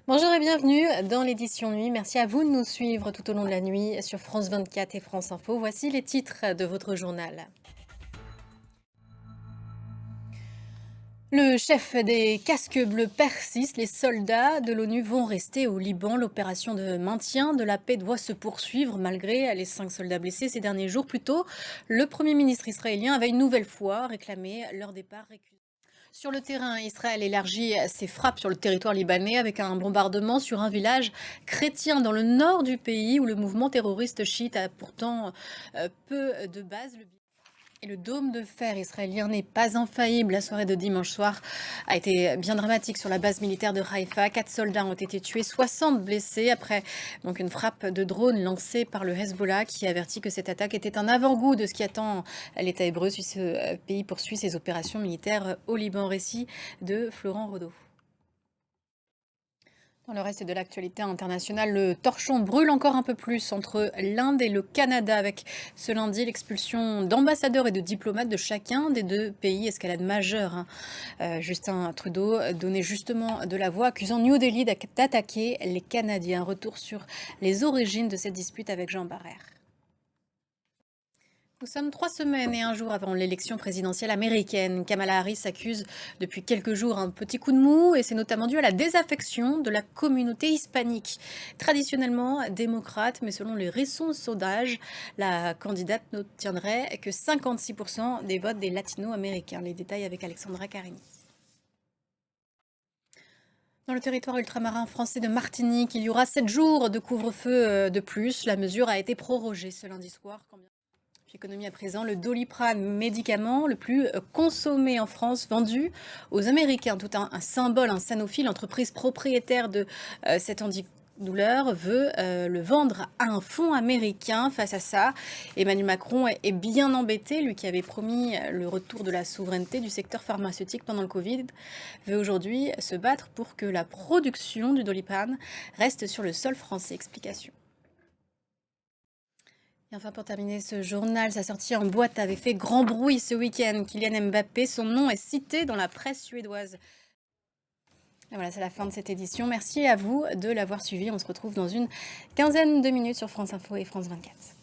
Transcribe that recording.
Bonjour et bienvenue dans l'édition Nuit. Merci à vous de nous suivre tout au long de la nuit sur France 24 et France Info. Voici les titres de votre journal. Le chef des casques bleus persiste. Les soldats de l'ONU vont rester au Liban. L'opération de maintien de la paix doit se poursuivre malgré les 5 soldats blessés ces derniers jours. Plus tôt, le Premier ministre israélien avait une nouvelle fois réclamé leur départ récusé. Sur le terrain, Israël élargit ses frappes sur le territoire libanais avec un bombardement sur un village chrétien dans le nord du pays où le mouvement terroriste chiite a pourtant peu de base. Et le dôme de fer israélien n'est pas infaillible. La soirée de dimanche soir a été bien dramatique sur la base militaire de Haïfa. 4 soldats ont été tués, 60 blessés après une frappe de drone lancée par le Hezbollah qui avertit que cette attaque était un avant-goût de ce qui attend l'État hébreu si ce pays poursuit ses opérations militaires au Liban. Récit de Florent Rodeau. Dans le reste de l'actualité internationale, le torchon brûle encore un peu plus entre l'Inde et le Canada avec ce lundi l'expulsion d'ambassadeurs et de diplomates de chacun des deux pays. Escalade majeure. Justin Trudeau donnait justement de la voix accusant New Delhi d'attaquer les Canadiens. Retour sur les origines de cette dispute avec Jean Barrère. Nous sommes 3 semaines et un jour avant l'élection présidentielle américaine. Kamala Harris accuse depuis quelques jours un petit coup de mou et c'est notamment dû à la désaffection de la communauté hispanique. Traditionnellement démocrate, mais selon les récents sondages, la candidate n'obtiendrait que 56% des votes des latino-américains. Les détails avec Alexandra Carini. Dans le territoire ultramarin français de Martinique, il y aura 7 jours de couvre-feu de plus. La mesure a été prorogée ce lundi soir. Économie à présent, le Doliprane, médicament le plus consommé en France, vendu aux Américains. Tout un symbole, un Sanofi, l'entreprise propriétaire de cet antidouleur, veut le vendre à un fonds américain. Face à ça, Emmanuel Macron est bien embêté. Lui qui avait promis le retour de la souveraineté du secteur pharmaceutique pendant le Covid, veut aujourd'hui se battre pour que la production du Doliprane reste sur le sol français. Explication. Et enfin, pour terminer ce journal, sa sortie en boîte avait fait grand bruit ce week-end. Kylian Mbappé, son nom est cité dans la presse suédoise. Et voilà, c'est la fin de cette édition. Merci à vous de l'avoir suivi. On se retrouve dans une quinzaine de minutes sur France Info et France 24.